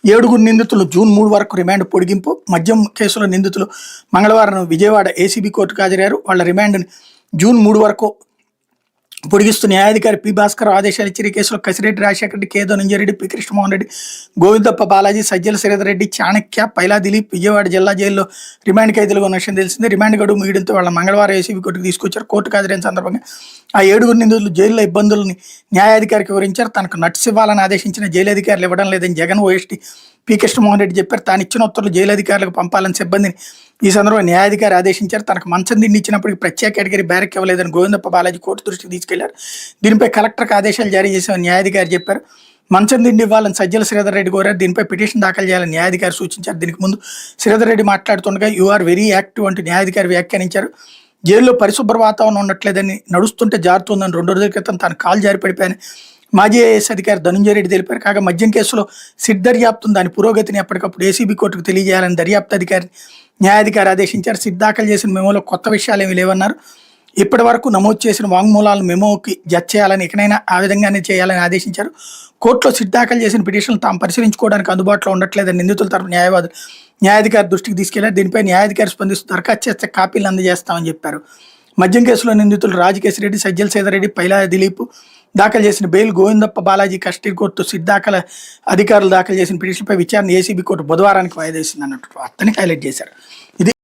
7గురు నిందితులు జూన్ 3 వరకు రిమాండ్ పొడిగింపు. మద్యం కేసులో నిందితులు మంగళవారం విజయవాడ ఏసీబీ కోర్టుకు హాజరయ్యారు. వాళ్ళ రిమాండ్ని జూన్ 3 వరకు పొడిగిస్తూ న్యాయాధికారి పి భాస్కర్ ఆదేశాలు ఇచ్చారు. ఈ కేసులో కసిరెడ్డి రాజశేఖర రెడ్డి, కే ధనంజయ రెడ్డి, పి కృష్ణమోహన్ రెడ్డి, గోవిందప్ప బాలాజీ, సజ్జల శ్రీధర్ రెడ్డి, చాణక్య, పైలా దిలీప్ విజయవాడ జిల్లా జైల్లో రిమాండ్ ఖైదీలుగా ఉన్న విషయం తెలిసిందే. రిమాండ్ గడువు ముగియడంతో వాళ్ళ మంగళవారం ఏసీబీ కోర్టుకు తీసుకొచ్చారు. కోర్టుకు హాజరైన సందర్భంగా ఆ 7గురు నిందితులు జైల్లో ఇబ్బందుల్ని న్యాయాధికారికి వివరించారు. తనకు నట్స్ ఇవ్వాలని ఆదేశించిన జైలు అధికారులు ఇవ్వడం లేదని జగన్ ఓఎస్టీ పి కృష్ణమోహన్ రెడ్డి చెప్పారు. తాను ఇచ్చిన ఉత్తర్వులు జైలు అధికారులకు పంపాలని సిబ్బందిని ఈ సందర్భంగా న్యాయాధికారి ఆదేశించారు. తనకు మంచం దిండి ఇచ్చినప్పటికీ ప్రత్యేక కేటగిరీ బ్యారక్ ఇవ్వలేదని గోవిందప్ప బాలాజీ కోర్టు దృష్టికి తీసుకెళ్లారు. దీనిపై కలెక్టర్కి ఆదేశాలు జారీ చేశామని న్యాయాధికారి చెప్పారు. మంచం దిండి ఇవ్వాలని సజ్జల శ్రీధర్ రెడ్డి కోరారు. దీనిపై పిటిషన్ దాఖలు చేయాలని న్యాయాధికారి సూచించారు. దీనికి ముందు శ్రీధర్ రెడ్డి మాట్లాడుతుండగా యు ఆర్ వెరీ యాక్టివ్ అంటూ న్యాయాధికారి వ్యాఖ్యానించారు. జైల్లో పరిశుభ్ర వాతావరణం ఉండట్లేదని, నడుస్తుంటే జారుతుందని, 2 రోజుల క్రితం తన కాలు జారి పడిపోయాని మాజీ ఐఏఎస్ అధికారి ధనంజయ రెడ్డి తెలిపారు. కాగా మద్యం కేసులో సిట్ దర్యాప్తును దాని పురోగతిని ఎప్పటికప్పుడు ఏసీబీ కోర్టుకు తెలియజేయాలని దర్యాప్తు అధికారి న్యాయాధికారి ఆదేశించారు. సిట్ దాఖలు చేసిన మెమోలో కొత్త విషయాలు ఏమీ లేవన్నారు. ఇప్పటి వరకు నమోదు చేసిన వాంగ్మూలాలను మెమోకి జడ్జ్ చేయాలని, ఇకనైనా ఆ విధంగానే చేయాలని ఆదేశించారు. కోర్టులో సిట్ దాఖలు చేసిన పిటిషన్లు తాము పరిశీలించుకోవడానికి అందుబాటులో ఉండట్లేదని నిందితుల తరపు న్యాయవాదులు న్యాయాధికారి దృష్టికి తీసుకెళ్లారు. దీనిపై న్యాయాధికారి స్పందిస్తూ దరఖాస్తు చేస్తే కాపీలను అందజేస్తామని చెప్పారు. మద్యం కేసులో నిందితులు రాజకేశ్వరరెడ్డి, సజ్జల శ్రీధర్ రెడ్డి, పైలా దిలీప్ దాఖలు చేసిన bail, Govindappa Balaji custody court SIT దాఖల అధికారులు దాఖలు చేసిన పిటిషన్పై విచారణ ఏసీబీ కోర్టు బుధవారానికి వాయిదా వేసింది అన్నట్టు వార్తని హైలైట్ చేశారు. ఇది